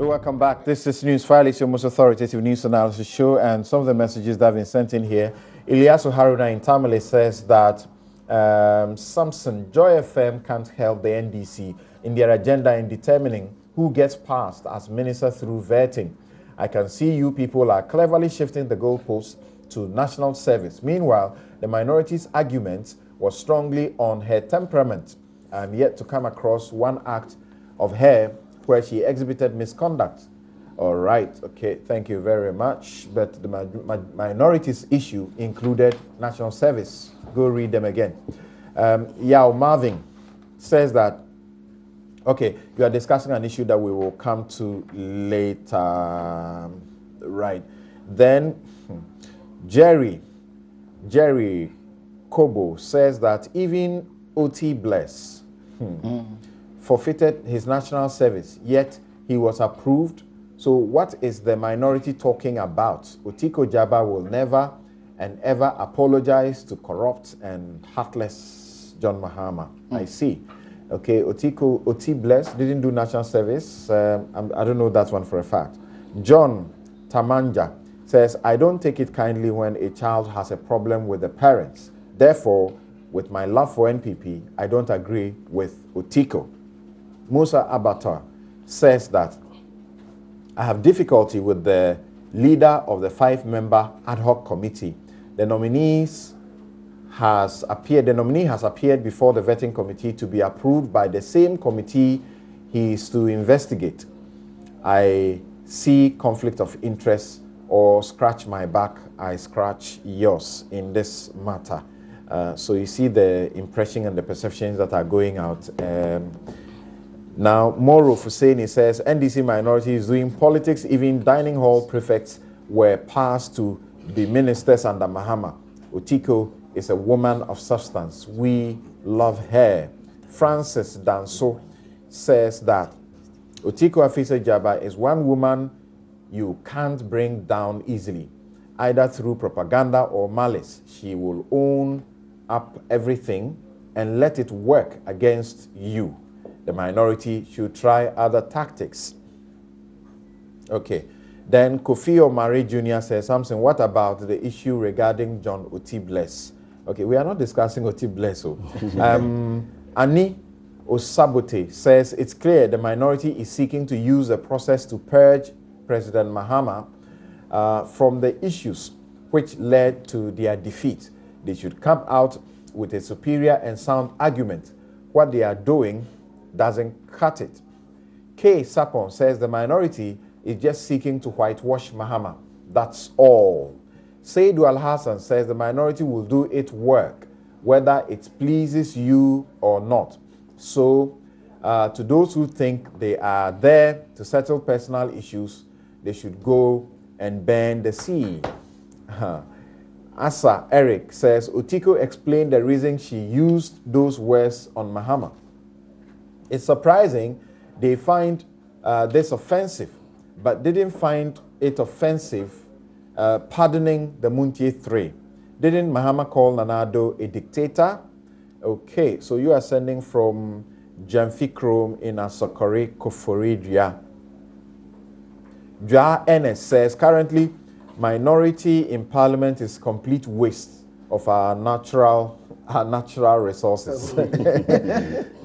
Welcome back. This is Newsfile. It's your most authoritative news analysis show, and some of the messages that have been sent in here. Ilyasu Haruna in Tamale says that Samson, Joy FM can't help the NDC in their agenda in determining who gets passed as minister through vetting. I can see you people are cleverly shifting the goalposts to national service. Meanwhile, the minority's argument was strongly on her temperament. I'm yet to come across one act of her where she exhibited misconduct. All right, okay, thank you very much. But the minorities issue included national service. Go read them again. Yao Marvin says that, okay, you are discussing an issue that we will come to later. Right. Then Jerry Kobo says that even O.T. Bless forfeited his national service, yet he was approved. So what is the minority talking about? Otiko Jaba will never and ever apologize to corrupt and heartless John Mahama. I see. Okay, Oti Bless didn't do national service. I don't know that one for a fact. John Tamanja says, I don't take it kindly when a child has a problem with the parents. Therefore, with my love for NPP, I don't agree with Otiko. Musa Abatar says that I have difficulty with the leader of the 5-member ad hoc committee. The nominee has appeared before the vetting committee to be approved by the same committee he is to investigate. I see conflict of interest, or scratch my back, I scratch yours in this matter. So you see the impression and the perceptions that are going out. Now, Moro Fuseni says, NDC minority is doing politics. Even dining hall prefects were passed to be ministers under Mahama. Otiko is a woman of substance. We love her. Francis Danso says that Otiko Afisa Jaba is one woman you can't bring down easily, either through propaganda or malice. She will own up everything and let it work against you. The minority should try other tactics. Okay. Then Kofi Omari Jr. says, Samson, what about the issue regarding John Oti Bless? Okay, we are not discussing Oti Bless. Ani Osabote says, it's clear the minority is seeking to use the process to purge President Mahama from the issues which led to their defeat. They should come out with a superior and sound argument. What they are doing doesn't cut it. K. Sapon says the minority is just seeking to whitewash Mahama. That's all. Saidu Al-Hassan says the minority will do its work, whether it pleases you or not. So, to those who think they are there to settle personal issues, they should go and burn the sea. Asa Eric says, Otiko explained the reason she used those words on Mahama. It's surprising they find this offensive, but didn't find it offensive pardoning the Muntie 3. Didn't Mahama call Nanado a dictator? Okay, so you are sending from Jamfi Chrome in Asokore Koforidria. Dra Enes says, currently, minority in parliament is complete waste of our natural resources.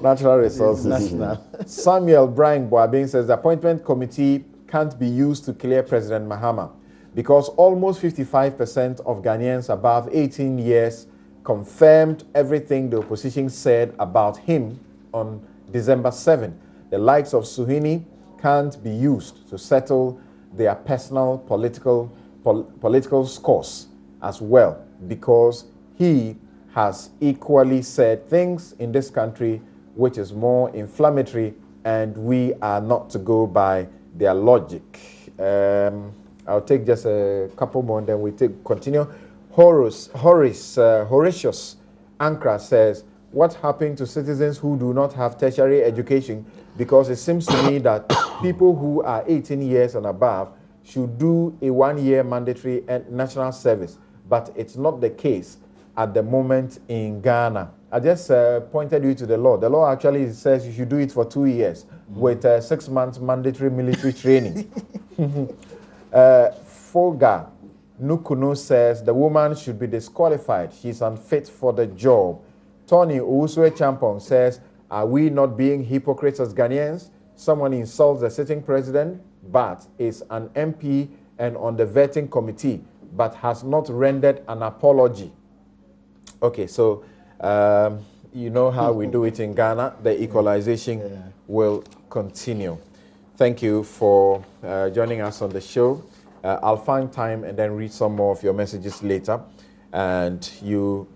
Natural resources. Samuel Brian Boabing says the appointment committee can't be used to clear President Mahama because almost 55% of Ghanaians above 18 years confirmed everything the opposition said about him on December 7. The likes of Suhini can't be used to settle their personal political scores as well, because he has equally said things in this country which is more inflammatory, and we are not to go by their logic. I'll take just a couple more and then we continue. Horatius Ankra says, what happened to citizens who do not have tertiary education? Because it seems to me that people who are 18 years and above should do a 1-year mandatory national service, but it's not the case at the moment in Ghana. I just pointed you to the law. The law actually says you should do it for 2 years with 6 months mandatory military training. Folga Nukunu says the woman should be disqualified. She's unfit for the job. Tony Owusue Champong says, are we not being hypocrites as Ghanaians? Someone insults the sitting president, but is an MP and on the vetting committee, but has not rendered an apology. Okay, so you know how we do it in Ghana. The equalization will continue. Thank you for joining us on the show. I'll find time and then read some more of your messages later. And you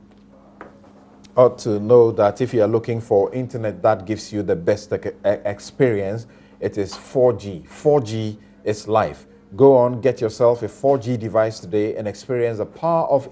ought to know that if you are looking for internet that gives you the best experience, it is 4G. 4G is life. Go on, get yourself a 4G device today and experience the power of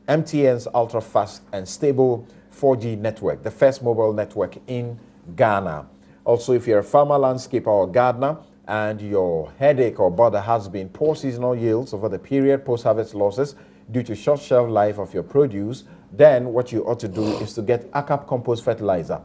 MTN's ultra-fast and stable 4G network, the first mobile network in Ghana. Also, if you're a farmer, landscaper, or gardener, and your headache or bother has been poor seasonal yields over the period, post-harvest losses due to short shelf life of your produce, then what you ought to do is to get ACAP compost fertilizer.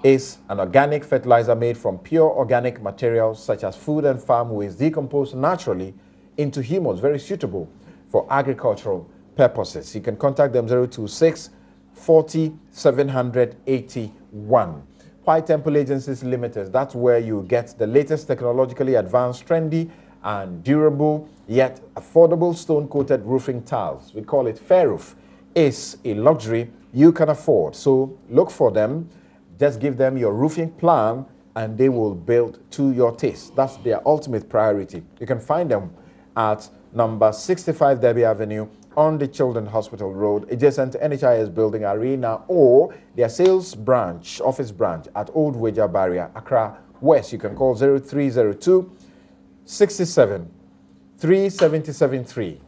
It's an organic fertilizer made from pure organic materials such as food and farm waste decomposed naturally into humus, very suitable for agricultural purposes. You can contact them 026 40 781. White Temple Agencies Limited, that's where you get the latest technologically advanced, trendy, and durable, yet affordable stone-coated roofing tiles. We call it Fair Roof. It's a luxury you can afford. So look for them. Just give them your roofing plan, and they will build to your taste. That's their ultimate priority. You can find them at number 65 Derby Avenue on the Children's Hospital Road, adjacent to NHIS Building Arena, or their sales branch, office branch at Old Wager Barrier, Accra West. You can call 0302 67 3773,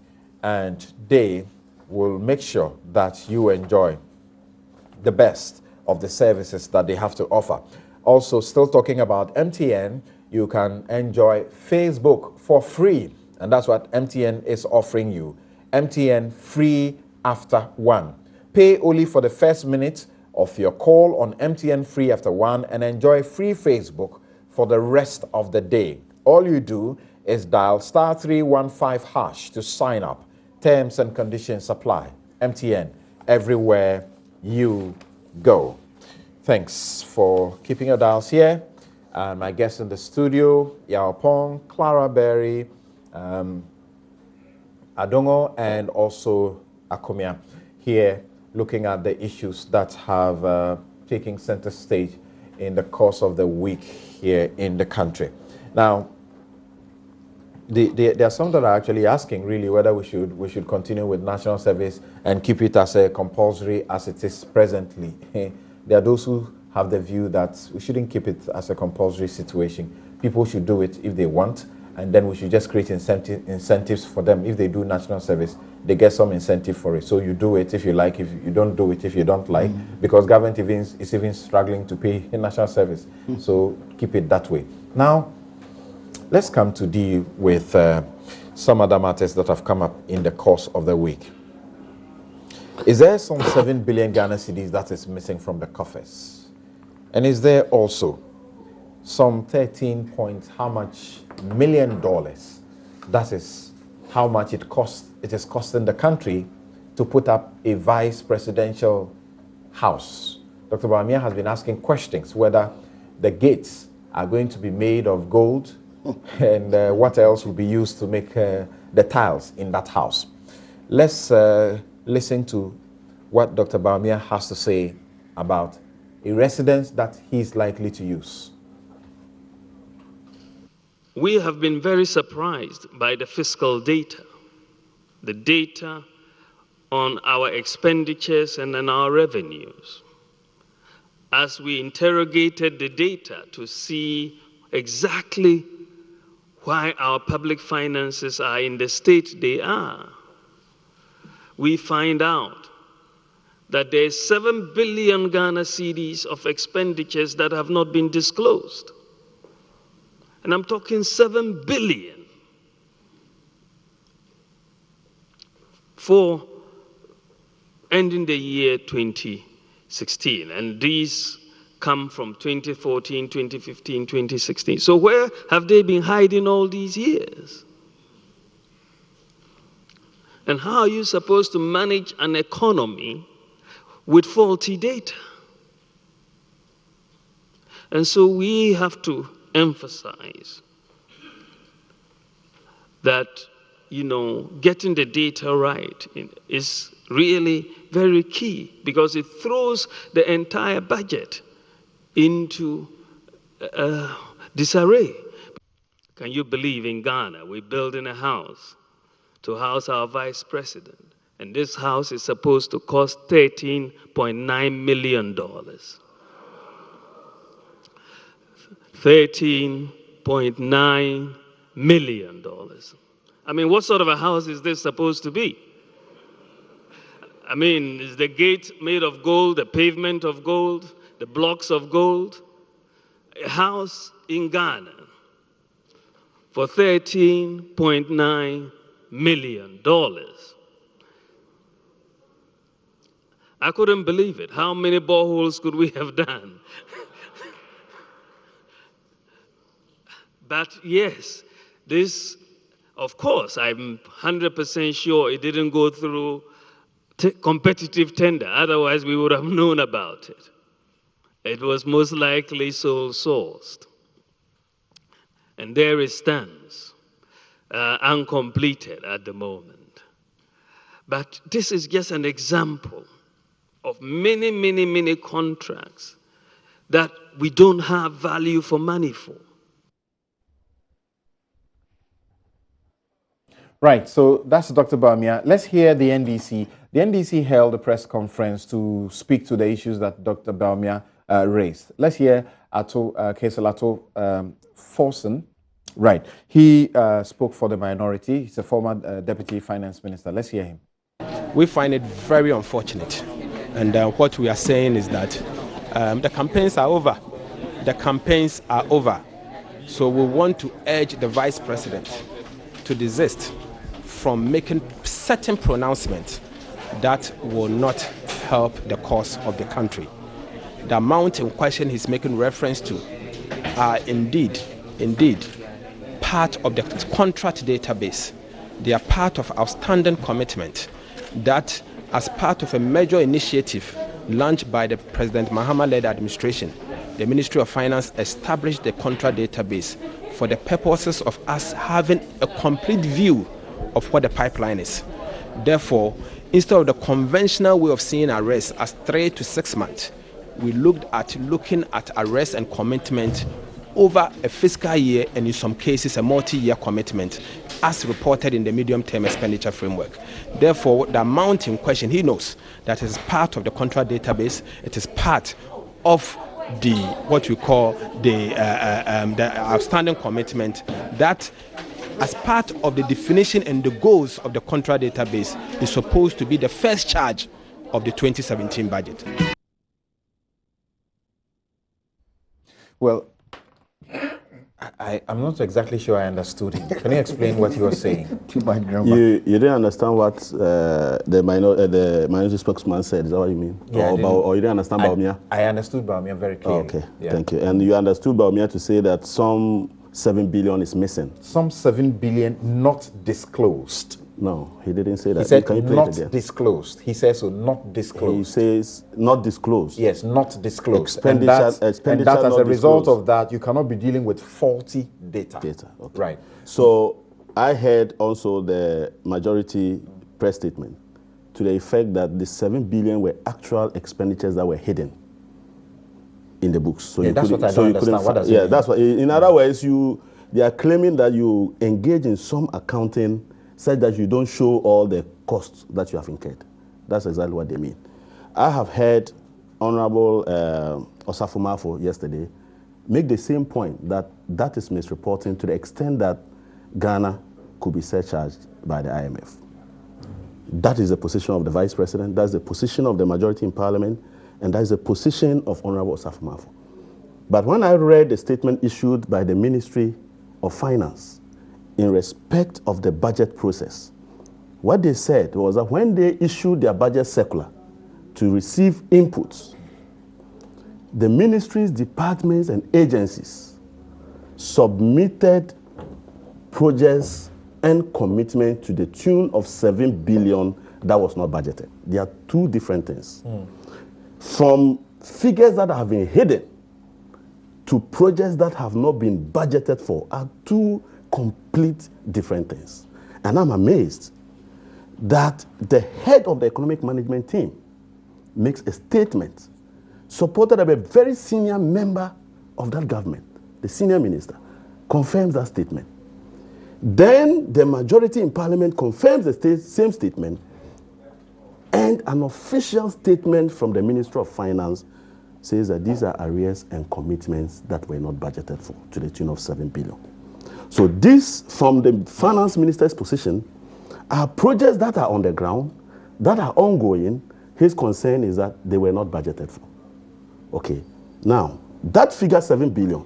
and they will make sure that you enjoy the best of the services that they have to offer. Also, still talking about MTN, you can enjoy Facebook for free, and that's what MTN is offering you. MTN free after one. Pay only for the first minute of your call on MTN free after one and enjoy free Facebook for the rest of the day. All you do is dial *315# to sign up. Terms and conditions apply. MTN, everywhere you go. Thanks for keeping your dials here. My guests in the studio, Yao Pong, Clara Berry, Adongo, and also Akomia, here looking at the issues that have taken center stage in the course of the week here in the country. Now, there are some that are actually asking really whether we should continue with national service and keep it as a compulsory as it is presently. There are those who have the view that we shouldn't keep it as a compulsory situation. People should do it if they want, and then we should just create incentives for them. If they do national service, they get some incentive for it. So you do it if you like, if you don't do it if you don't like, because government is even struggling to pay in national service. So keep it that way. Now, let's come to deal with some other matters that have come up in the course of the week. Is there some 7 billion Ghana cedis that is missing from the coffers? And is there also some 13 point how much million dollars? That is how much it is costing the country to put up a vice presidential house. Dr. Bawumia has been asking questions whether the gates are going to be made of gold and what else will be used to make the tiles in that house. Let's listen to what Dr. Bawumia has to say about a residence that he's likely to use. We have been very surprised by the fiscal data, the data on our expenditures and on our revenues. As we interrogated the data to see exactly why our public finances are in the state they are, we find out that there's 7 billion Ghana cedis of expenditures that have not been disclosed. And I'm talking 7 billion for ending the year 2020. 16. And these come from 2014, 2015, 2016. So where have they been hiding all these years? And how are you supposed to manage an economy with faulty data? And so we have to emphasize that, getting the data right is really very key, because it throws the entire budget into disarray. Can you believe in Ghana, we're building a house to house our vice president, and this house is supposed to cost $13.9 million. $13.9 million. I mean, what sort of a house is this supposed to be? I mean, is the gate made of gold, the pavement of gold, the blocks of gold? A house in Ghana for $13.9 million. I couldn't believe it. How many boreholes could we have done? But yes, this, of course, I'm 100% sure it didn't go through competitive tender. Otherwise, we would have known about it. It was most likely sole sourced. And there it stands, uncompleted at the moment. But this is just an example of many, many, many contracts that we don't have value for money for. Right, so that's Dr. Bawumia. Let's hear the NDC. The NDC held a press conference to speak to the issues that Dr. Bawumia raised. Let's hear Keselato Forson. Right, he spoke for the minority. He's a former Deputy Finance Minister. Let's hear him. We find it very unfortunate. And what we are saying is that the campaigns are over. The campaigns are over. So we want to urge the Vice President to desist from making certain pronouncements that will not help the cause of the country. The amount in question he's making reference to are indeed part of the contract database. They are part of outstanding commitment that, as part of a major initiative launched by the President Mahama-led administration, the Ministry of Finance established the contract database for the purposes of us having a complete view of what the pipeline is. Therefore, instead of the conventional way of seeing arrests as 3 to 6 months, we looking at arrest and commitment over a fiscal year, and in some cases a multi-year commitment, as reported in the medium-term expenditure framework. Therefore, the amount in question, he knows that is part of the contract database. It is part of the what we call the outstanding commitment that, as part of the definition and the goals of the contract database, is supposed to be the first charge of the 2017 budget. Well, I'm not exactly sure I understood him. Can you explain what he was saying? You didn't understand what the minority spokesman said. Is that what you mean? Yeah, or you didn't understand Bawumia? I understood Bawumia very clearly. Oh, okay, yeah. Thank you. And you understood Bawumia to say that some 7 billion is missing. Some 7 billion not disclosed. No, he didn't say that. He said Can you play not it again? disclosed. He says so, not disclosed. He says not disclosed. Yes, not disclosed. Expenditure and that as a result disclosed. of that, you cannot be dealing with faulty data. Okay. Right. So I heard also the majority press statement to the effect that the 7 billion were actual expenditures that were hidden in the books. So yeah, that's what I don't understand. What does it mean? That's what. In other words, they are claiming that you engage in some accounting such that you don't show all the costs that you have incurred. That's exactly what they mean. I have heard Honorable Osafo Mafo yesterday make the same point, that is misreporting to the extent that Ghana could be surcharged by the IMF. That is the position of the Vice President, that's the position of the majority in Parliament, and that is the position of Honorable Osafo Mafo. But when I read the statement issued by the Ministry of Finance in respect of the budget process, what they said was that when they issued their budget circular to receive inputs the ministries, departments, and agencies submitted projects and commitment to the tune of 7 billion that was not budgeted. There are two different things. From figures that have been hidden to projects that have not been budgeted for are two complete different things. And I'm amazed that the head of the economic management team makes a statement supported by a very senior member of that government, the senior minister, confirms that statement. Then the majority in parliament confirms the same statement, and an official statement from the Ministry of Finance says that these are arrears and commitments that were not budgeted for to the tune of 7 billion. So this, from the finance minister's position, are projects that are on the ground, that are ongoing. His concern is that they were not budgeted for. Okay, now that figure 7 billion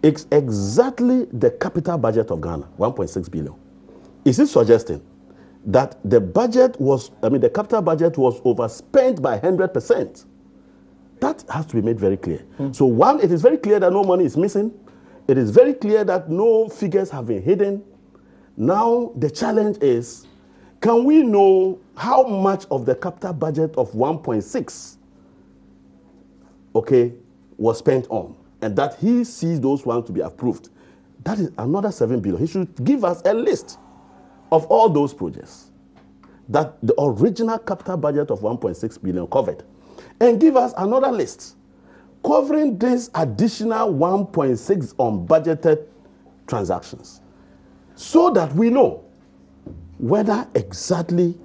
is exactly the capital budget of Ghana, 1.6 billion. Is it suggesting that the budget was, the capital budget was overspent by 100%? That has to be made very clear. So one, it is very clear that no money is missing. It is very clear that no figures have been hidden. Now the challenge is, can we know how much of the capital budget of 1.6, okay, was spent on, and that he sees those ones to be approved? That is another 7 billion. He should give us a list of all those projects that the original capital budget of 1.6 billion covered, and give us another list covering this additional 1.6 unbudgeted transactions, so that we know whether exactly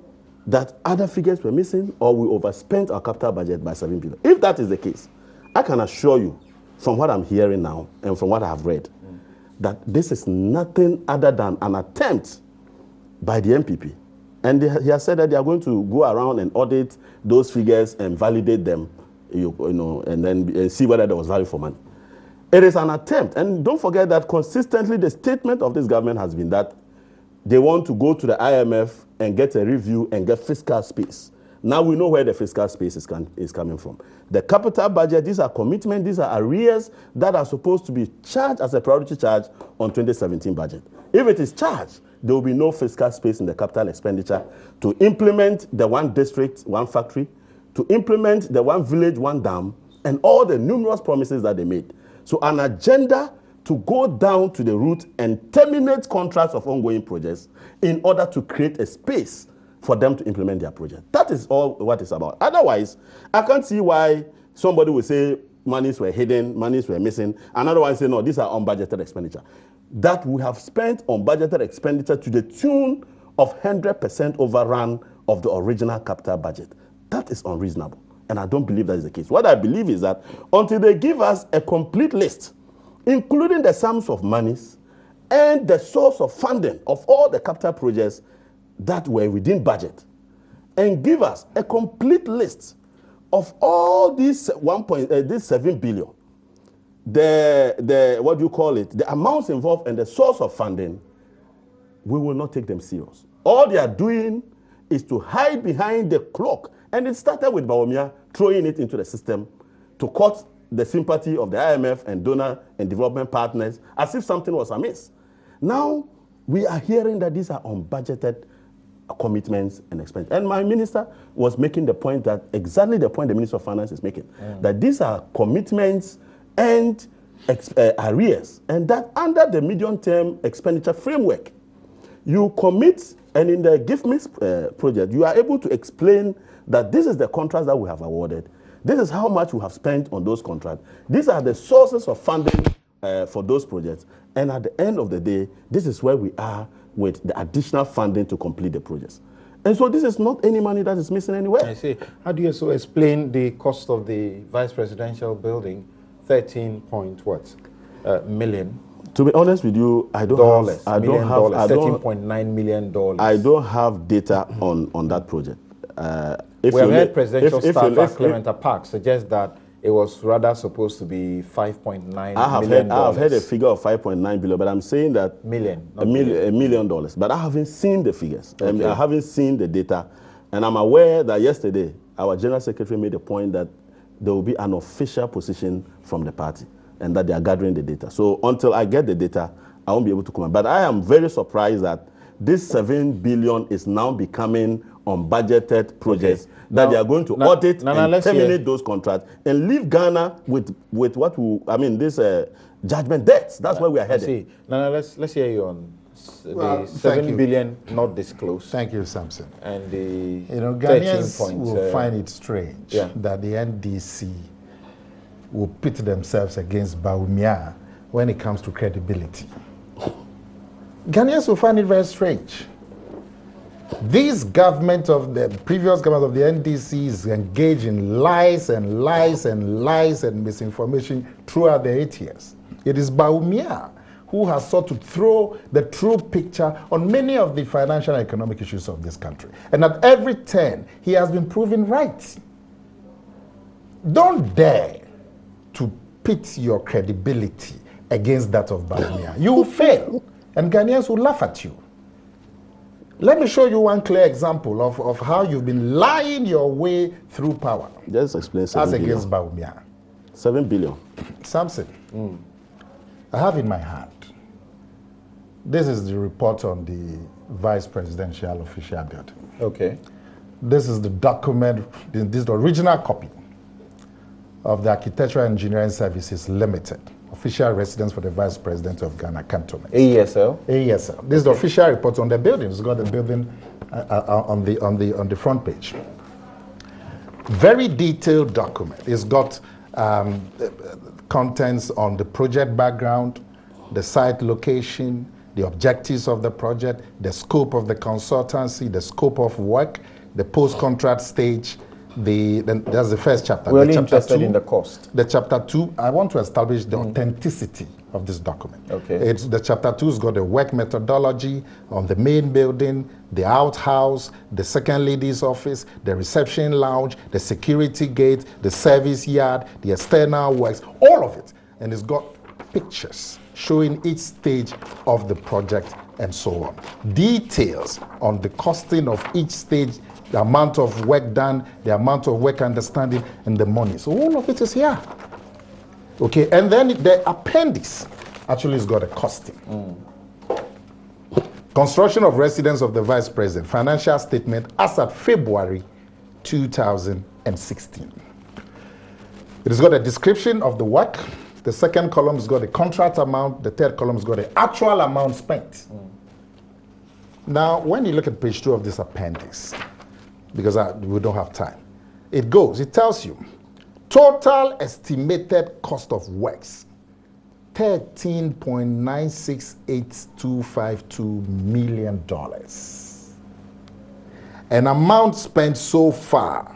that other figures were missing or we overspent our capital budget by 7 billion. If that is the case, I can assure you, from what I'm hearing now and from what I have read, that this is nothing other than an attempt by the MPP. And he has said that they are going to go around and audit those figures and validate them, and then see whether there was value for money. It is an attempt. And don't forget that consistently the statement of this government has been that they want to go to the IMF and get a review and get fiscal space. Now we know where the fiscal space is coming from. The capital budget, these are commitments, these are arrears that are supposed to be charged as a priority charge on 2017 budget. If it is charged, there will be no fiscal space in the capital expenditure to implement the one district, one factory, to implement the one village, one dam, and all the numerous promises that they made. So an agenda to go down to the root and terminate contracts of ongoing projects in order to create a space for them to implement their project. That is all what it's about. Otherwise, I can't see why somebody will say monies were hidden, monies were missing. Another one say, no, these are unbudgeted expenditure. That we have spent on budgeted expenditure to the tune of 100% overrun of the original capital budget. That is unreasonable. And I don't believe that is the case. What I believe is that until they give us a complete list, including the sums of monies and the source of funding of all the capital projects that were within budget, and give us a complete list of all these this 7 billion, the what do you call it, the amounts involved and the source of funding, we will not take them serious. All they are doing is to hide behind the cloak. And it started with Bawumia throwing it into the system to cut the sympathy of the IMF and donor and development partners as if something was amiss. Now we are hearing that these are unbudgeted commitments and expenses. And my minister was making the point that, exactly the point the Minister of Finance is making, that these are commitments and arrears, and that under the medium-term expenditure framework, you commit, and in the Give Me project, you are able to explain that this is the contracts that we have awarded. This is how much we have spent on those contracts. These are the sources of funding for those projects. And at the end of the day, this is where we are with the additional funding to complete the projects. And so this is not any money that is missing anywhere. I see. How do you so explain the cost of the vice presidential building, 13 point what million? To be honest with you, I don't dollars, have $13.9 million. I don't have data on that project. We have heard presidential staff Clementa Park suggest that it was rather supposed to be $5.9 million. I have heard a figure of 5.9 billion, but I'm saying that $1 million. But I haven't seen the figures. Okay. I haven't seen the data. And I'm aware that yesterday, our General Secretary made a point that there will be an official position from the party and that they are gathering the data. So until I get the data, I won't be able to comment. But I am very surprised that this 7 billion is now becoming unbudgeted projects that now, they are going to audit and terminate those contracts and leave Ghana with what we, I mean, this judgment debts. That's where we are headed. Now let's hear you on the 7 billion not disclosed. Thank you, Samson. And the Ghanaians will find it strange that the NDC will pit themselves against Bawumia when it comes to credibility. Ghanaians will find it very strange. This government of the previous government of the NDC is engaged in lies and lies and lies and misinformation throughout the 8 years. It is Bawumia who has sought to throw the true picture on many of the financial and economic issues of this country. And at every turn, he has been proven right. Don't dare to pit your credibility against that of Bawumia. You will fail, and Ghanaians will laugh at you. Let me show you one clear example of how you've been lying your way through power. Just explain 7 billion. As against Bawumia. 7 billion. Samson, I have in my hand, this is the report on the Vice Presidential Official Building. Okay. This is the document, this is the original copy of the Architectural Engineering Services Limited, official residence for the Vice President of Ghana Cantonment. AESL? AESL. This is the official report on the building. It's got the building on the front page. Very detailed document. It's got contents on the project background, the site location, the objectives of the project, the scope of the consultancy, the scope of work, the post-contract stage. That's the first chapter. We're only interested in the cost. The chapter 2, I want to establish the authenticity of this document. Okay. It's the chapter 2 has got the work methodology on the main building, the outhouse, the second lady's office, the reception lounge, the security gate, the service yard, the external works, all of it. And it's got pictures showing each stage of the project and so on. Details on the costing of each stage, the amount of work done, the amount of work understanding, and the money. So all of it is here. Okay, and then the appendix actually has got a costing. Construction of residence of the Vice President, financial statement as at February 2016. It has got a description of the work. The second column has got the contract amount. The third column has got the actual amount spent. Now, when you look at page 2 of this appendix, because we don't have time, it tells you, total estimated cost of works, $13.968252 million. And amount spent so far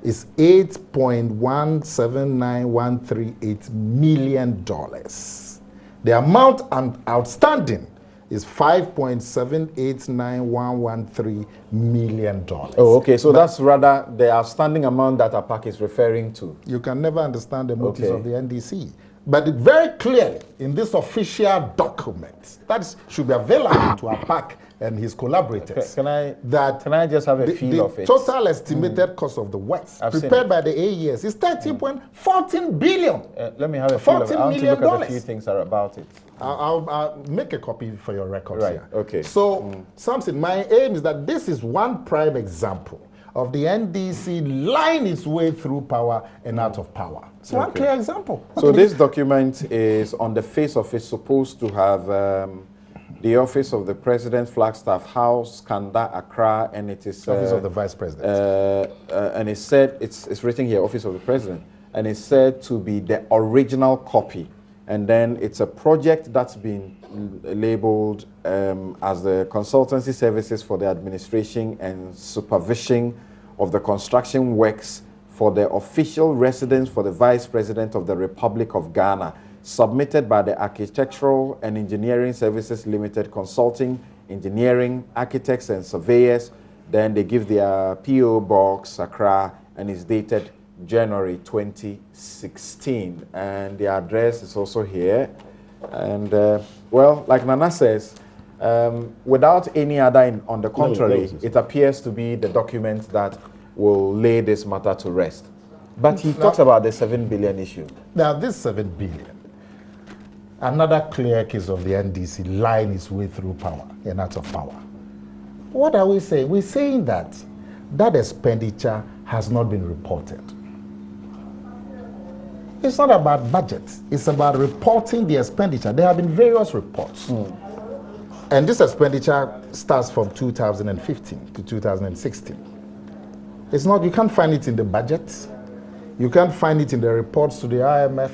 is $8.179138 million. The amount outstanding is $5.789113 million. Oh, okay. So that's rather the outstanding amount that APAC is referring to. You can never understand the motives of the NDC. But it very clearly in this official document that should be available to APAC and his collaborators. Can I just have a feel of it? The total estimated cost of the works prepared by the AES is 13.14 billion. Let me have a feel of it. I want to look at a few things about it. I'll make a copy for your records here. Okay. So, Samson, my aim is that this is one prime example of the NDC lying its way through power and out of power. It's one clear example. So this document is, on the face of it, supposed to have the Office of the President, Flagstaff House, Kanda, Accra, and it is... Office of the Vice President. And it's said, it's written here, Office of the President, and it's said to be the original copy. And then it's a project that's been labeled as the consultancy services for the administration and supervision of the construction works for the official residence for the Vice President of the Republic of Ghana, submitted by the Architectural and Engineering Services Limited, consulting, engineering, architects and surveyors. Then they give their PO Box, Accra, and it's dated January 2016. And the address is also here. And, well, like Nana says, without any other on the contrary, it appears to be the document that will lay this matter to rest. But he talks about the 7 billion issue. Now, this 7 billion, another clear case of the NDC lying its way through power and out of power. What are we saying? We're saying that that expenditure has not been reported. It's not about budget. It's about reporting the expenditure. There have been various reports. And this expenditure starts from 2015 to 2016. It's not, you can't find it in the budget. You can't find it in the reports to the IMF.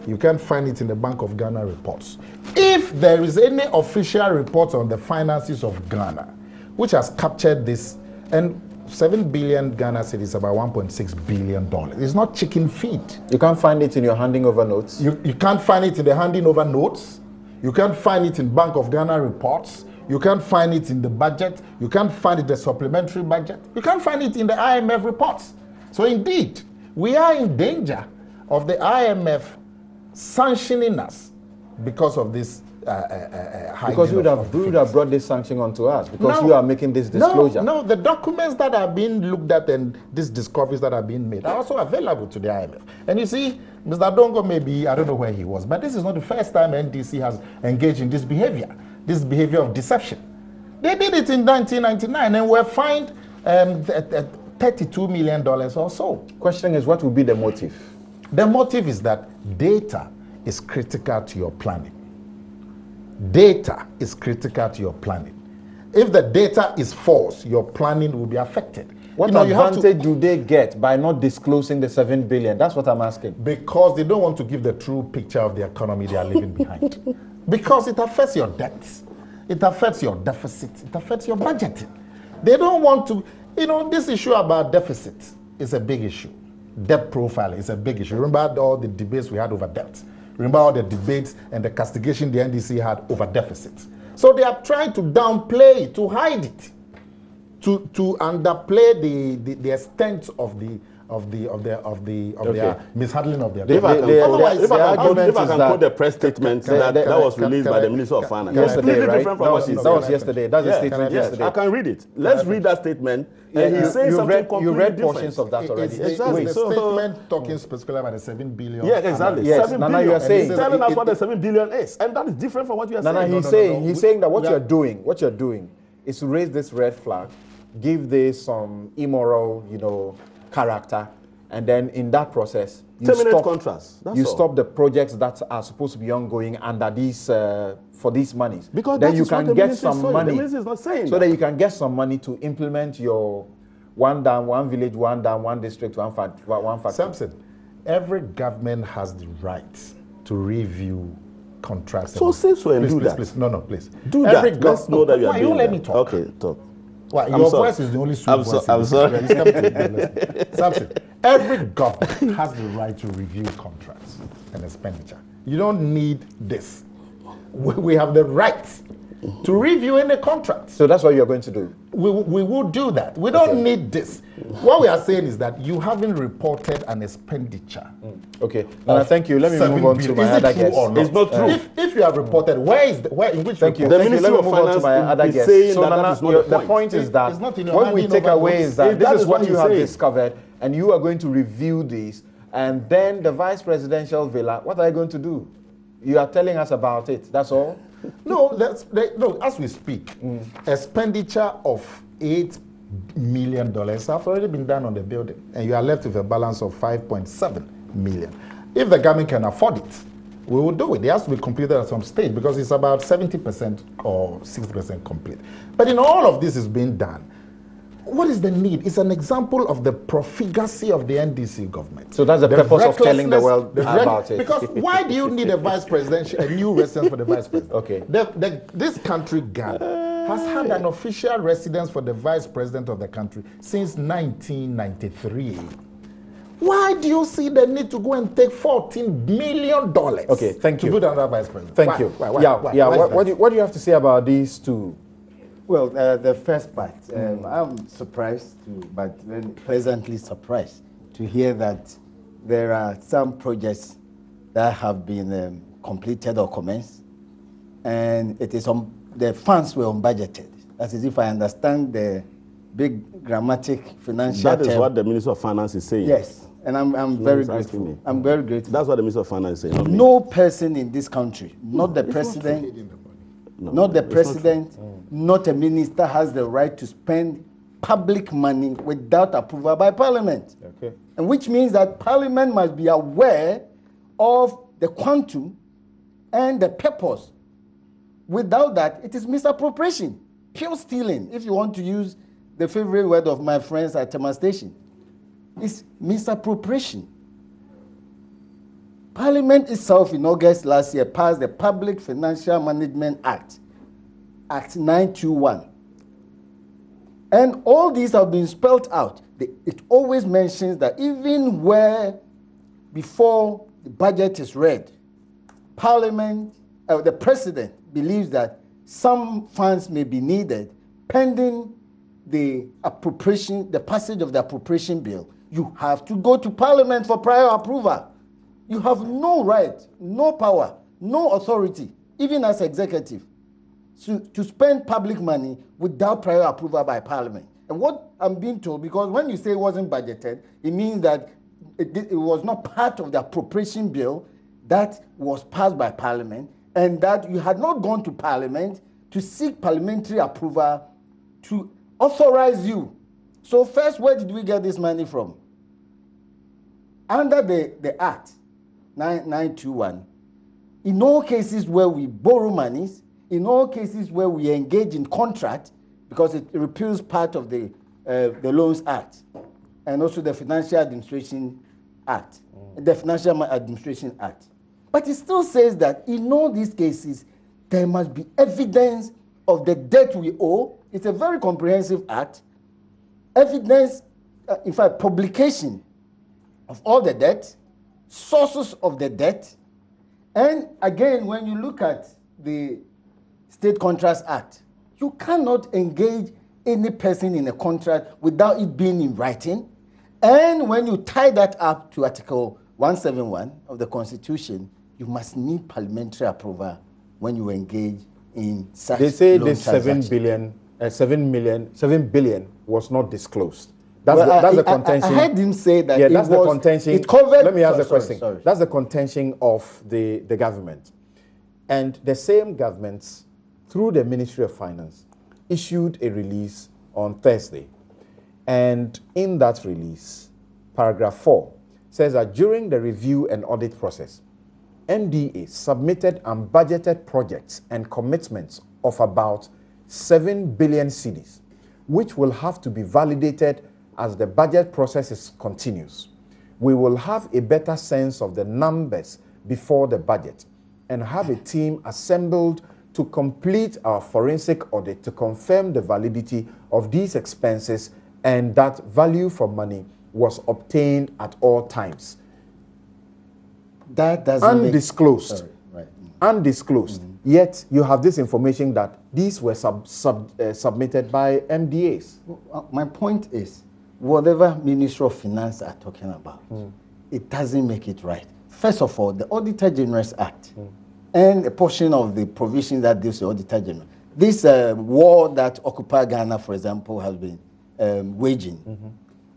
You can't find it in the Bank of Ghana reports. If there is any official report on the finances of Ghana, which has captured this, and 7 billion Ghana cedis, about $1.6 billion. It's not chicken feed. You can't find it in your handing over notes? You can't find it in the handing over notes. You can't find it in Bank of Ghana reports. You can't find it in the budget. You can't find it in the supplementary budget. You can't find it in the IMF reports. So indeed, we are in danger of the IMF sanctioning us because of this because you would have brought this sanction onto us because you are making this disclosure. No, the documents that are being looked at and these discoveries that are being made are also available to the IMF. And you see, Mr. Dongo maybe, I don't know where he was, but this is not the first time NDC has engaged in this behavior of deception. They did it in 1999 and were fined $32 million or so. Question is, what would be the motive? The motive is that data is critical to your planning. Data is critical to your planning. If the data is false, your planning will be affected. What advantage do they get by not disclosing the 7 billion? That's what I'm asking. Because they don't want to give the true picture of the economy they are leaving behind. Because it affects your debts. It affects your deficit. It affects your budgeting. They don't want to, this issue about deficit is a big issue. Debt profile is a big issue. Remember all the debates we had over debt. Remember all the debates and the castigation the NDC had over deficit. So they are trying to downplay it, to hide it, to underplay the extent of the mishandling of their If I can quote the press statement that was released by the Minister of Finance. Yesterday, right? That was yesterday. That's the statement yesterday. I can read it. Let's read that statement. And he's saying something completely You read different. portions of that already. Exactly. The statement talking specifically about the 7 billion. Yeah, exactly. Yes, 7 Nana, billion. you are saying He's telling us what the 7 billion is. And that is different from what you are saying. Nana, he's saying that what you're doing is to raise this red flag, give this some immoral, character, and then in that process, you stop the projects that are supposed to be ongoing under these for these monies. Because then you can get some money. The minister is not saying so that you can get some money to implement your one down, one village, one down, one district, one factory. Samson, every government has the right to review contracts. So say so and do that. Please, no, please. Do every that. Let's know that you are doing you let me talk. Okay, talk. Well, your voice is the only sweet voice. I'm sorry. Samson, every government has the right to review contracts and expenditure. You don't need this. We have the right to review any contract. So that's what you're going to do? We will do that. We don't need this. What we are saying is that you haven't reported an expenditure. Okay. Thank you. Let me move on to my other guest. It's not true. If you have reported, in which thank you. The Ministry of Finance to my other guest. So Nana, the point is that what we take away is that this is what you have discovered, and you are going to review these, and then the vice presidential villa, what are you going to do? You are telling us about it. That's all? No, as we speak, expenditure of $8 million have already been done on the building, and you are left with a balance of $5.7 million. If the government can afford it, we will do it. It has to be completed at some stage because it's about 70% or 60% complete. But in all of this is being done, what is the need? It's an example of the profligacy of the NDC government. So that's the purpose of telling the world about it. Because why do you need a vice president, a new residence for the vice president? Okay. This country, Ghana, has had an official residence for the vice president of the country since 1993. Why do you see the need to go and take $14 million? Okay, thank you. To put another vice president. Thank you. What do you have to say about these two? Well, the first part, I'm surprised, but pleasantly surprised to hear that there are some projects that have been completed or commenced, and it is the funds were unbudgeted. That is, if I understand the big grammatic financial That is what the Minister of Finance is saying. Yes. And I'm very grateful. I'm very grateful. That's what the Minister of Finance is saying. No person in this country, not the president, not a minister, has the right to spend public money without approval by Parliament. Okay. And which means that Parliament must be aware of the quantum and the purpose. Without that, it is misappropriation, pure stealing, if you want to use the favorite word of my friends at Tema Station. It's misappropriation. Parliament itself in August last year passed the Public Financial Management Act, Act 921. And all these have been spelled out. It always mentions that even where, before the budget is read, Parliament, the President believes that some funds may be needed pending the appropriation, the passage of the appropriation bill. You have to go to Parliament for prior approval. You have no right, no power, no authority, even as executive, to spend public money without prior approval by Parliament. And what I'm being told, because when you say it wasn't budgeted, it means that it was not part of the appropriation bill that was passed by Parliament, and that you had not gone to Parliament to seek parliamentary approval to authorize you. So first, where did we get this money from? Under the Act 921, in all cases where we borrow monies, in all cases where we engage in contract, because it repeals part of the Loans Act and also the Financial Administration Act, the Financial Administration Act. But it still says that in all these cases, there must be evidence of the debt we owe. It's a very comprehensive act. Evidence, in fact, publication of all the debt, sources of the debt. And again, when you look at the State Contracts Act, you cannot engage any person in a contract without it being in writing. And when you tie that up to Article 171 of the Constitution, you must need parliamentary approval when you engage in such. They say this 7 billion was not disclosed. That's the contention. I heard him say that. Yeah, that's the contention. It covered. Let me ask the question. Sorry. That's the contention of the government, and the same government, through the Ministry of Finance, issued a release on Thursday, and in that release, paragraph 4 says that during the review and audit process, NDA submitted unbudgeted projects and commitments of about 7 billion cedis, which will have to be validated as the budget process continues. We will have a better sense of the numbers before the budget and have a team assembled to complete our forensic audit to confirm the validity of these expenses and that value for money was obtained at all times. That doesn't undisclosed. Undisclosed. Yet you have this information that these were submitted by MDAs. My point is, whatever Ministry of Finance are talking about, it doesn't make it right. First of all, the Auditor General's Act and a portion of the provision that deals with Auditor General. This war that Occupy Ghana, for example, has been waging,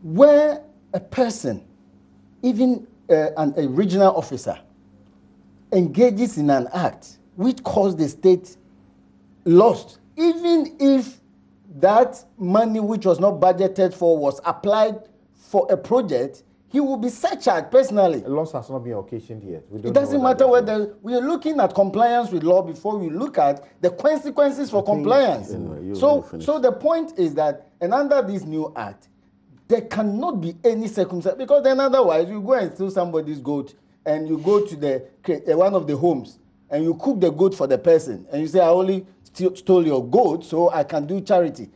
where a person, even a regional officer, engages in an act which caused the state lost, even if that money which was not budgeted for was applied for a project, he will be surcharged personally. A loss has not been occasioned yet. It doesn't matter whether we are looking at compliance with law before we look at the consequences for compliance. So the point is that, and under this new act, there cannot be any circumstance, because then otherwise you go and steal somebody's goat and you go to the one of the homes and you cook the goat for the person and you say, I only stole your goat so I can do charity.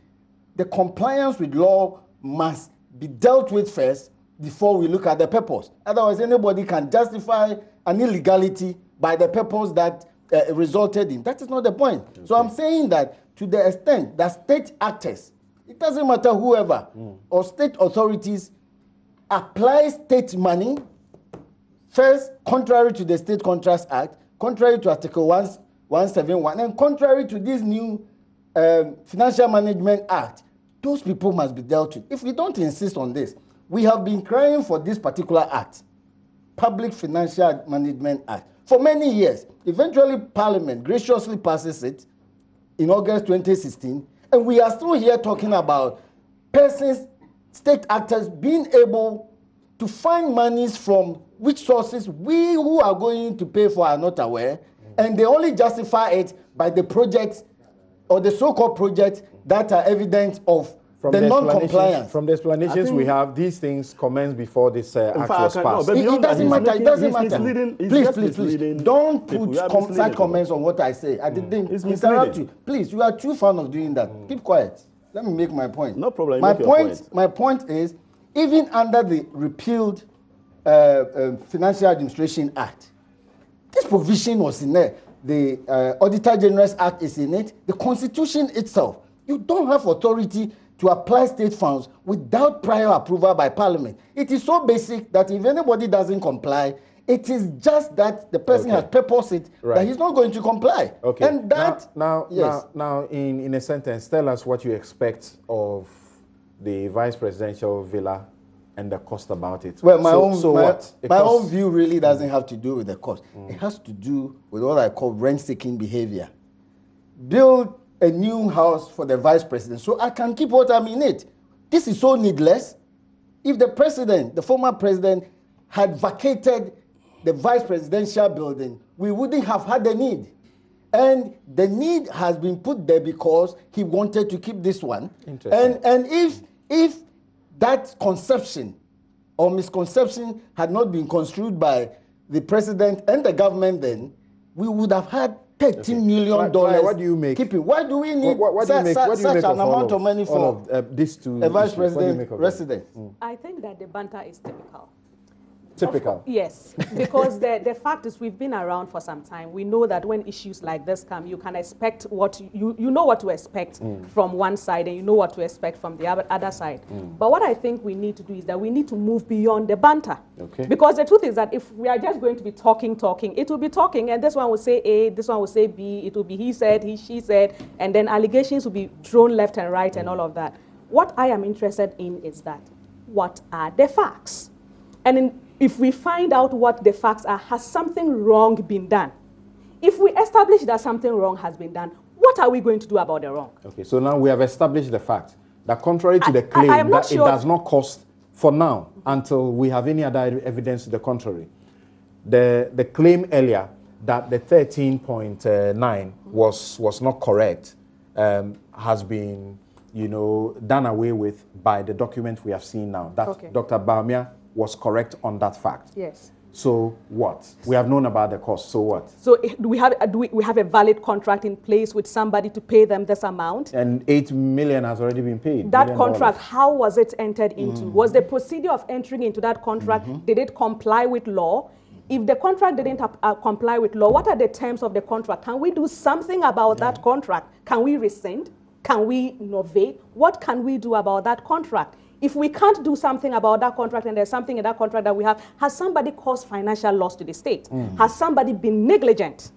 The compliance with law must be dealt with first before we look at the purpose. Otherwise, anybody can justify an illegality by the purpose that resulted in. That is not the point. Okay. So I'm saying that to the extent that state actors, it doesn't matter whoever, or state authorities apply state money, first, contrary to the State Contracts Act, contrary to Article 171, and contrary to this new Financial Management Act, those people must be dealt with. If we don't insist on this, we have been crying for this particular act, Public Financial Management Act, for many years. Eventually, Parliament graciously passes it in August 2016, and we are still here talking about persons, state actors being able to find monies from which sources we who are going to pay for are not aware, and they only justify it by the projects or the so-called projects that are evidence of the non-compliance. From the explanations we have, these things commence before this act was passed. It doesn't matter. It doesn't matter. Please. Don't put such comments on what I say. I didn't interrupt you. Please, you are too fond of doing that. Keep quiet. Let me make my point. No problem. My point is, even under the repealed Financial Administration Act, this provision was in there. The Auditor General's Act is in it. The Constitution itself. You don't have authority to apply state funds without prior approval by Parliament. It is so basic that if anybody doesn't comply, it is just that the person has purposed it that he's not going to comply. Okay. And that now, in a sentence, tell us what you expect of the vice presidential villa and the cost about it. Well, my own view really doesn't have to do with the cost. It has to do with what I call rent-seeking behavior. Build a new house for the vice president so I can keep what I'm in it. This is so needless. If the president, the former president, had vacated the vice presidential building, we wouldn't have had the need. And the need has been put there because he wanted to keep this one. And if that conception or misconception had not been construed by the president and the government then, we would have had $13 million. What do you make? Why do we need such an amount of money for a vice president resident? I think that the banter is typical. Typical? Yes, because the fact is we've been around for some time. We know that when issues like this come, you can expect you know what to expect from one side and you know what to expect from the other side. But what I think we need to do is that we need to move beyond the banter. Okay. Because the truth is that if we are just going to be talking, it will be talking, and this one will say A, this one will say B, it will be he said, she said, and then allegations will be thrown left and right and all of that. What I am interested in is that what are the facts? And if we find out what the facts are, has something wrong been done? If we establish that something wrong has been done, what are we going to do about the wrong? Okay, so now we have established the fact that contrary to the claim that it does not cost for now until we have any other evidence to the contrary. The claim earlier that the 13.9 was not correct has been, done away with by the document we have seen now. That Dr. Bawumia was correct on that fact. Yes. So what? We have known about the cost. So what? So we have a valid contract in place with somebody to pay them this amount? And $8 million has already been paid. That contract, how was it entered into? Was the procedure of entering into that contract, did it comply with law? If the contract didn't comply with law, what are the terms of the contract? Can we do something about that contract? Can we rescind? Can we innovate? What can we do about that contract? If we can't do something about that contract and there's something in that contract that we have, has somebody caused financial loss to the state? Has somebody been negligent?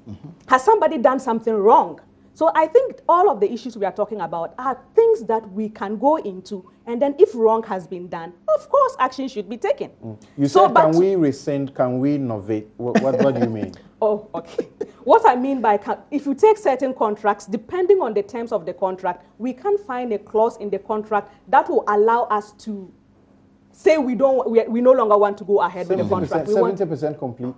Has somebody done something wrong? So I think all of the issues we are talking about are things that we can go into, and then if wrong has been done, of course action should be taken. You said, can we rescind, can we innovate? What do you mean? Oh, okay. What I mean by, if you take certain contracts, depending on the terms of the contract, we can find a clause in the contract that will allow us to say we no longer want to go ahead with the contract. 70% complete.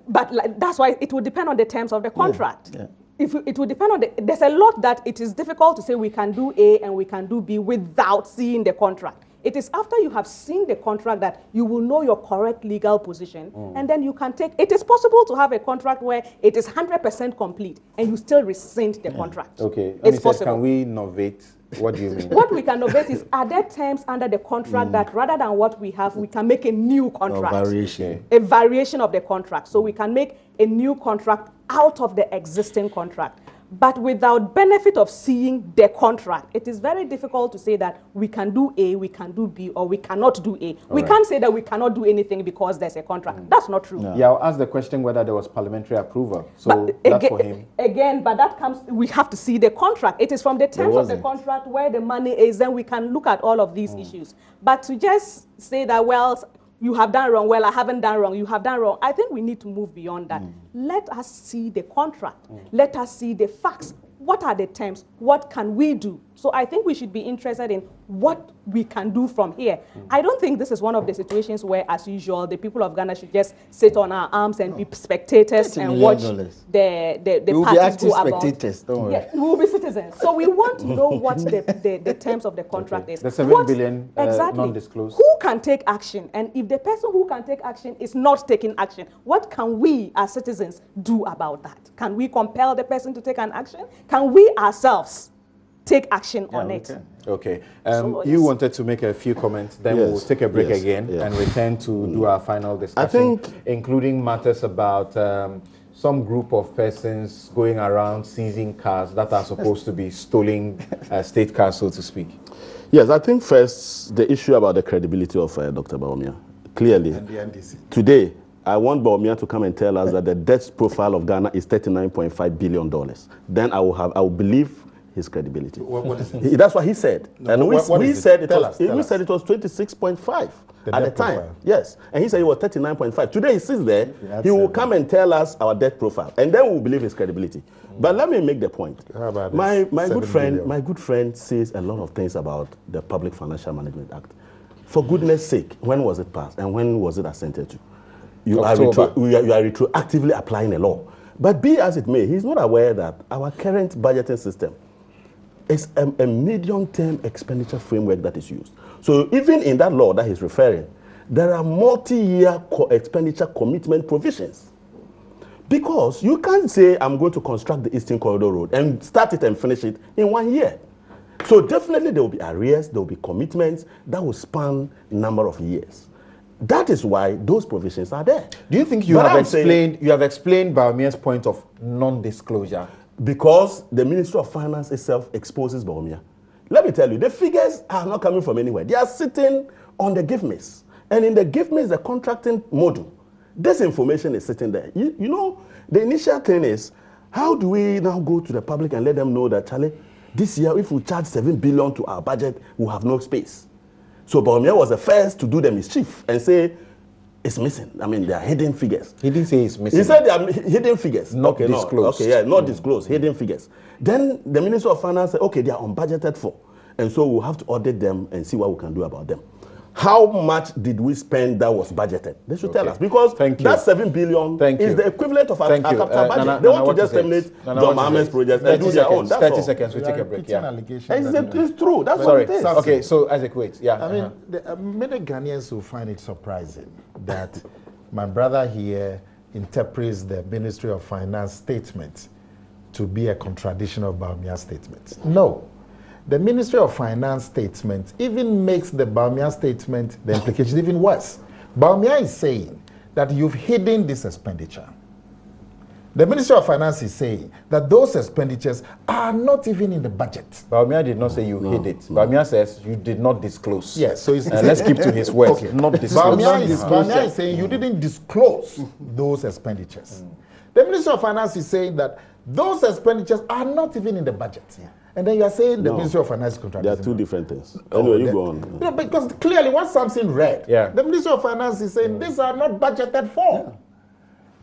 But that's why it will depend on the terms of the contract. It will depend on there's a lot that it is difficult to say we can do A and we can do B without seeing the contract. It is after you have seen the contract that you will know your correct legal position, and then you can take. It is possible to have a contract where it is 100% complete and you still rescind the contract. Okay. It's possible. Can we innovate? What do you mean? What we can innovate is, are there terms under the contract that rather than what we have, we can make a new contract? A variation of the contract. So we can make a new contract out of the existing contract. but without benefit of seeing the contract, it is very difficult to say that we can do A, we can do B, or we cannot do A. We can't say that we cannot do anything because there's a contract. That's not true. Yeah, I'll ask the question whether there was parliamentary approval. So that's for him. Again, but that comes, we have to see the contract. It is from the terms of the contract where the money is, then we can look at all of these issues. But to just say that, well, you have done wrong, well, I haven't done wrong, you have done wrong, I think we need to move beyond that. Let us see the contract. Let us see the facts. What are the terms? What can we do? So I think we should be interested in what we can do from here. I don't think this is one of the situations where, as usual, the people of Ghana should just sit on our arms and be spectators and watch the parties go about. Spectators, don't worry. Yeah, we will be citizens. So we want to know what the terms of the contract is. The 7 billion non-disclosed. Who can take action? And if the person who can take action is not taking action, what can we as citizens do about that? Can we compel the person to take an action? Can we ourselves take action on it? Okay. You wanted to make a few comments, then we'll take a break again and return to do our final discussion, I think, including matters about some group of persons going around seizing cars that are supposed to be stolen state cars, so to speak. Yes, I think first, the issue about the credibility of Dr. Bawumia. Clearly, and the NDC. Today, I want Bawumia to come and tell us that the debt profile of Ghana is $39.5 billion. Then I will believe his credibility. What is it? That's what he said. No, and we said it was 26.5 at the time. Profile. Yes. And he said it was 39.5. Today he sits there, he will come and tell us our debt profile. And then we'll believe his credibility. But let me make the point. How about my good friend says a lot of things about the Public Financial Management Act. For goodness sake, when was it passed and when was it assented to? You are retroactively applying a law. But be as it may, he's not aware that our current budgeting system is a medium-term expenditure framework that is used. So even in that law that he's referring, there are multi-year expenditure commitment provisions. Because you can't say, I'm going to construct the Eastern Corridor Road and start it and finish it in 1 year. So definitely there will be arrears, there will be commitments that will span a number of years. That is why those provisions are there. Do you think you have explained Bawumia's point of non-disclosure? Because the Ministry of Finance itself exposes Bawumia. Let me tell you, the figures are not coming from anywhere. They are sitting on the GIFMIS. And in the GIFMIS, the contracting module, this information is sitting there. You know, the initial thing is, how do we now go to the public and let them know that, Charlie, this year, if we charge 7 billion to our budget, we'll have no space. So Bawumia was the first to do the mischief and say, it's missing. I mean, there are hidden figures. He didn't say it's missing. He said there are hidden figures. Not disclosed. Not disclosed, hidden figures. Then the Minister of Finance said, okay, they are unbudgeted for. And so we'll have to audit them and see what we can do about them. How much did we spend that was budgeted? They should tell us. Because that 7 billion is the equivalent of our capital budget. They want to just terminate John Mohammed's project and do their own. That's 30 seconds, we take a break. It's true. That's what it is. Okay, so Isaac, wait. Yeah. I mean, many Ghanaians will find it surprising that my brother here interprets the Ministry of Finance statement to be a contradiction of Bawumia's statement. No. The Ministry of Finance statement even makes the Bawumia statement, the implication, even worse. Bawumia is saying that you've hidden this expenditure. The Ministry of Finance is saying that those expenditures are not even in the budget. Bawumia did not say you hid it. Bawumia says you did not disclose. Yes, so let's keep to his words. Okay. Not disclose. Bawumia is saying you didn't disclose those expenditures. The Ministry of Finance is saying that those expenditures are not even in the budget. And then you are saying the Ministry of Finance contract. There are two different things. Anyway, you go on. Yeah, because clearly what Samson read, the Ministry of Finance is saying these are not budgeted for.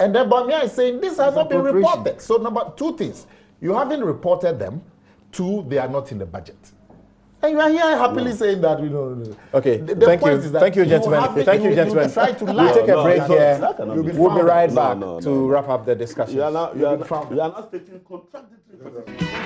And then Bawumia is saying these have not been reported. So number two things, you haven't reported them. Two, they are not in the budget. And you are here happily saying that we know. Okay, thank you, gentlemen. Thank you, gentlemen. We'll take a break here. We'll be right back to wrap up the discussion. You are not taking contradictory positions.